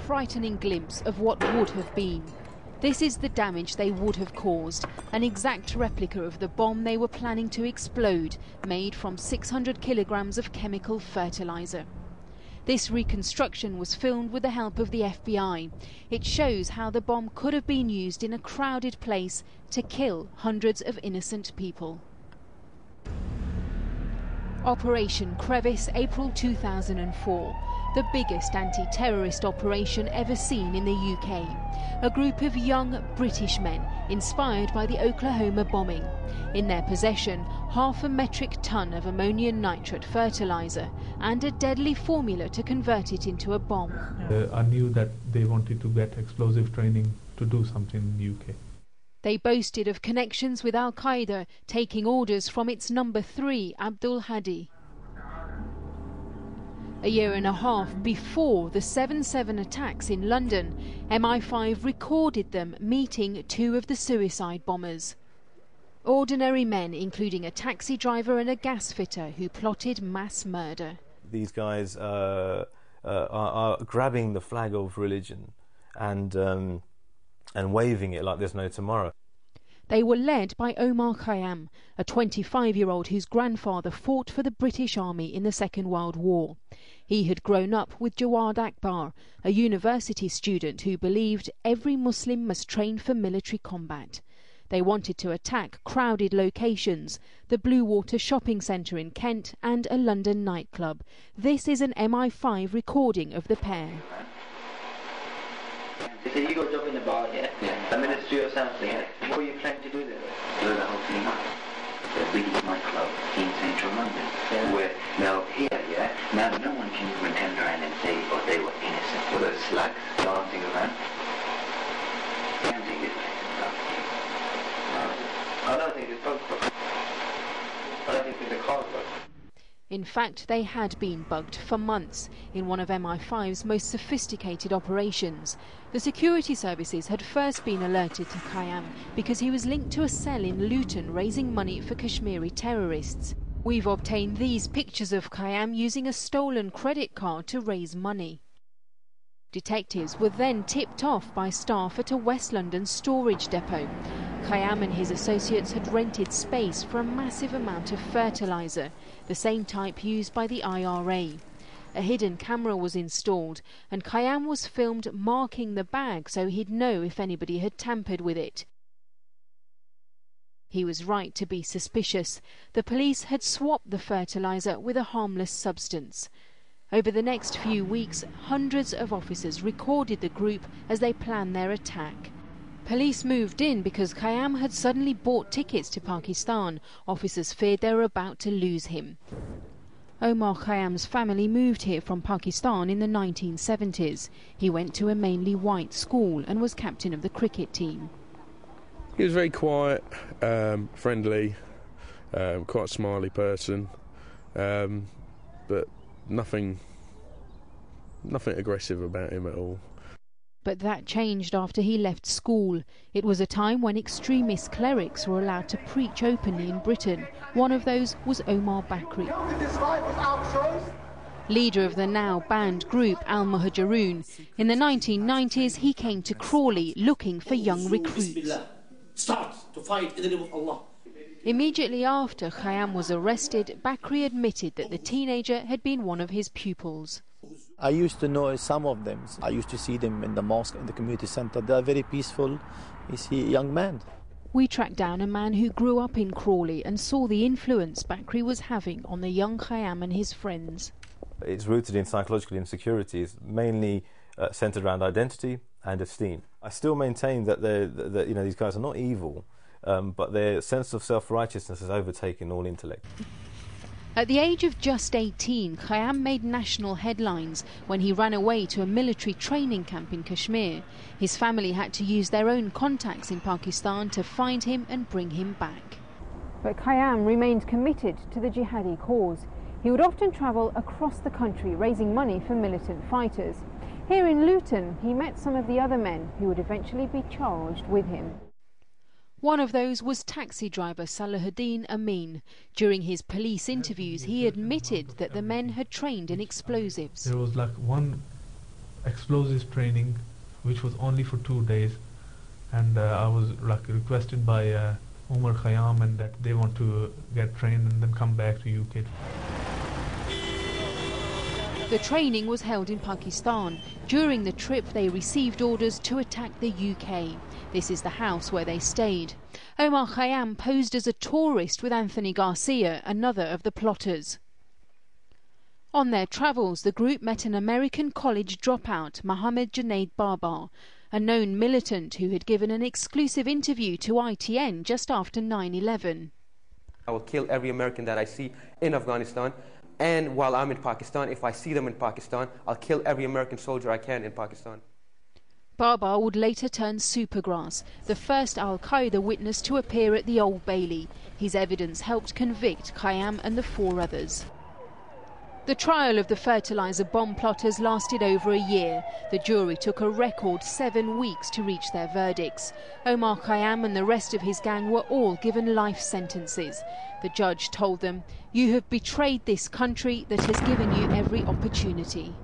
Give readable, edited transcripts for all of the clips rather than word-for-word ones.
frightening glimpse of what would have been. This is the damage they would have caused, an exact replica of the bomb they were planning to explode, made from 600 kilograms of chemical fertilizer. This reconstruction was filmed with the help of the FBI. It shows how the bomb could have been used in a crowded place to kill hundreds of innocent people. Operation Crevice, April 2004. The biggest anti-terrorist operation ever seen in the UK. A group of young British men inspired by the Oklahoma bombing. In their possession, 0.5 metric ton of ammonium nitrate fertilizer and a deadly formula to convert it into a bomb. I knew that they wanted to get explosive training to do something in the UK. They boasted of connections with Al-Qaeda, taking orders from its number 3, Abdul Hadi. A year and a half before the 7/7 attacks in London, MI5 recorded them meeting 2 of the suicide bombers. Ordinary men, including a taxi driver and a gas fitter, who plotted mass murder. These guys are grabbing the flag of religion and waving it like there's no tomorrow. They were led by Omar Khayyam, a 25-year-old whose grandfather fought for the British Army in the Second World War. He had grown up with Jawad Akbar, a university student who believed every Muslim must train for military combat. They wanted to attack crowded locations, the Blue Water shopping centre in Kent and a London nightclub. This is an MI5 recording of the pair. They said you got a job in the bar, yeah? Yeah. A ministry or something, yeah? What were you planning to do there? Blow the whole thing up. The biggest nightclub in central London. Yeah. Where, now here, yeah? Now no one can even turn around and say, oh, they were innocent. Or those slugs dancing around. I don't think this place is I don't think it's bugged. I don't think it's a car bug. In fact, they had been bugged for months in one of MI5's most sophisticated operations. The security services had first been alerted to Khayyam because he was linked to a cell in Luton raising money for Kashmiri terrorists. We've obtained these pictures of Khayyam using a stolen credit card to raise money. Detectives were then tipped off by staff at a West London storage depot. Khayyam and his associates had rented space for a massive amount of fertiliser, the same type used by the IRA. A hidden camera was installed and Khayyam was filmed marking the bag so he'd know if anybody had tampered with it. He was right to be suspicious. The police had swapped the fertiliser with a harmless substance. Over the next few weeks, hundreds of officers recorded the group as they planned their attack. Police moved in because Khayyam had suddenly bought tickets to Pakistan. Officers feared they were about to lose him. Omar Khayyam's family moved here from Pakistan in the 1970s. He went to a mainly white school and was captain of the cricket team. He was very quiet, friendly, quite a smiley person, but nothing aggressive about him at all. But that changed after he left school. It was a time when extremist clerics were allowed to preach openly in Britain. One of those was Omar Bakri, leader of the now banned group Al-Muhajirun. In the 1990s, he came to Crawley looking for young recruits. Start to fight in the name of Allah. Immediately after Khayyam was arrested, Bakri admitted that the teenager had been one of his pupils. I used to know some of them. I used to see them in the mosque, in the community centre. They are very peaceful, young men. We tracked down a man who grew up in Crawley and saw the influence Bakri was having on the young Khayyam and his friends. It's rooted in psychological insecurities, mainly centred around identity and esteem. I still maintain that these guys are not evil, but their sense of self-righteousness has overtaken all intellect. At the age of just 18, Khayyam made national headlines when he ran away to a military training camp in Kashmir. His family had to use their own contacts in Pakistan to find him and bring him back. But Khayyam remained committed to the jihadi cause. He would often travel across the country raising money for militant fighters. Here in Luton, he met some of the other men who would eventually be charged with him. One of those was taxi driver Salahuddin Amin. During his police interviews, he admitted that the men had trained in explosives. There was like one explosives training, which was only for 2 days, and I was requested by Umar Khayyam and that they want to get trained and then come back to UK. The training was held in Pakistan. During the trip, they received orders to attack the UK. This is the house where they stayed. Omar Khayyam posed as a tourist with Anthony Garcia, another of the plotters. On their travels, the group met an American college dropout, Mohammed Junaid Barbar, a known militant who had given an exclusive interview to ITN just after 9/11. I will kill every American that I see in Afghanistan, and while I'm in Pakistan, if I see them in Pakistan, I'll kill every American soldier I can in Pakistan. Barbar would later turn supergrass, the first al-Qaeda witness to appear at the Old Bailey. His evidence helped convict Khayyam and the 4 others. The trial of the Fertiliser bomb plotters lasted over a year. The jury took a record 7 weeks to reach their verdicts. Omar Khayyam and the rest of his gang were all given life sentences. The judge told them, "You have betrayed this country that has given you every opportunity."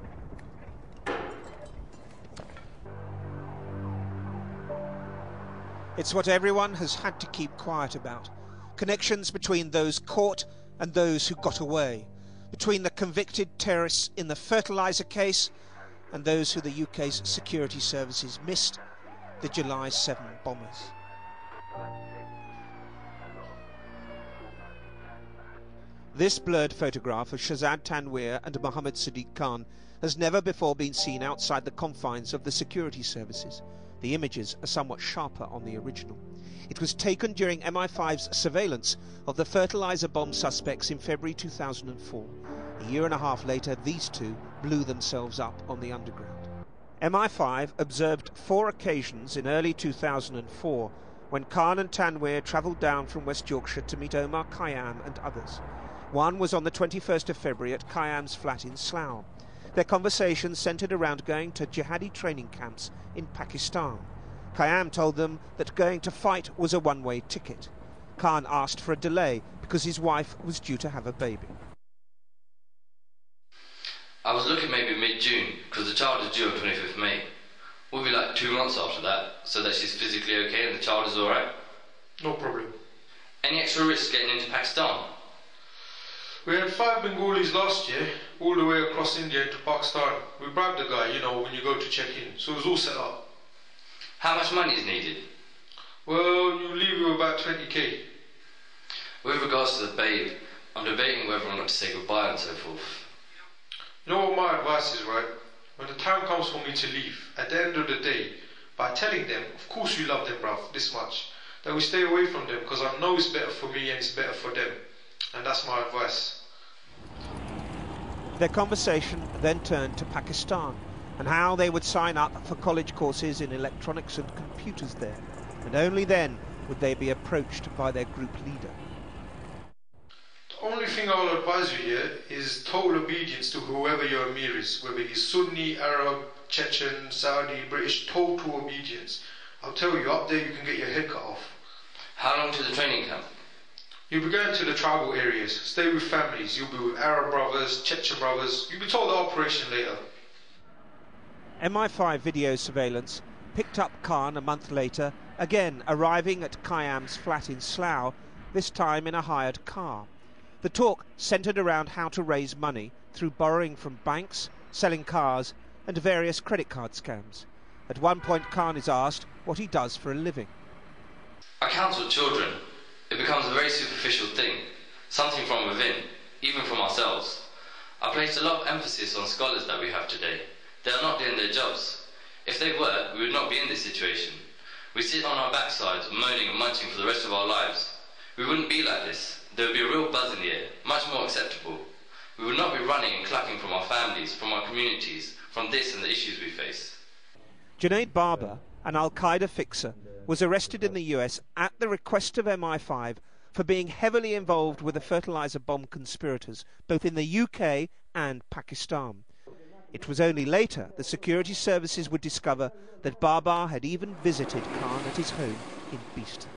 It's what everyone has had to keep quiet about. Connections between those caught and those who got away. Between the convicted terrorists in the Fertiliser case and those who the UK's security services missed, the July 7 bombers. This blurred photograph of Shahzad Tanweer and Mohammed Sadiq Khan has never before been seen outside the confines of the security services. The images are somewhat sharper on the original. It was taken during MI5's surveillance of the Fertiliser bomb suspects in February 2004. A year and a half later, these two blew themselves up on the underground. MI5 observed 4 occasions in early 2004 when Khan and Tanweer travelled down from West Yorkshire to meet Omar Khayyam and others. One was on the 21st of February at Khayyam's flat in Slough. Their conversation centred around going to jihadi training camps in Pakistan. Khayyam told them that going to fight was a one-way ticket. Khan asked for a delay because his wife was due to have a baby. I was looking maybe mid-June, because the child is due on 25th May. We'll be like 2 months after that, so that she's physically okay and the child is alright. No problem. Any extra risk getting into Pakistan? We had 5 Bengalis last year, all the way across India into Pakistan. We bribed the guy, you know, when you go to check in, so it was all set up. How much money is needed? Well, you leave with about 20k. With regards to the babe, I'm debating whether or not to say goodbye and so forth. You know what my advice is, right? When the time comes for me to leave, at the end of the day, by telling them, of course we love them, bruv, this much, that we stay away from them, because I know it's better for me and it's better for them. And that's my advice. Their conversation then turned to Pakistan and how they would sign up for college courses in electronics and computers there. And only then would they be approached by their group leader. The only thing I'll advise you here is total obedience to whoever your Amir is, whether he's Sunni, Arab, Chechen, Saudi, British, total obedience. I'll tell you, up there you can get your head cut off. How long to the training camp? You'll be going to the tribal areas, stay with families, you'll be with Arab brothers, Chechen brothers, you'll be told the operation later. MI5 video surveillance picked up Khan a month later, again arriving at Khayyam's flat in Slough, this time in a hired car. The talk centred around how to raise money through borrowing from banks, selling cars and various credit card scams. At one point Khan is asked what he does for a living. I counsel children. It becomes a very superficial thing, something from within, even from ourselves. I place a lot of emphasis on scholars that we have today. They are not doing their jobs. If they were, we would not be in this situation. We sit on our backsides, moaning and munching for the rest of our lives. We wouldn't be like this. There would be a real buzz in the air, much more acceptable. We would not be running and clucking from our families, from our communities, from this and the issues we face. Junaid Barbar, an Al-Qaeda fixer, was arrested in the US at the request of MI5 for being heavily involved with the Fertiliser bomb conspirators, both in the UK and Pakistan. It was only later the security services would discover that Barbar had even visited Khan at his home in Beast.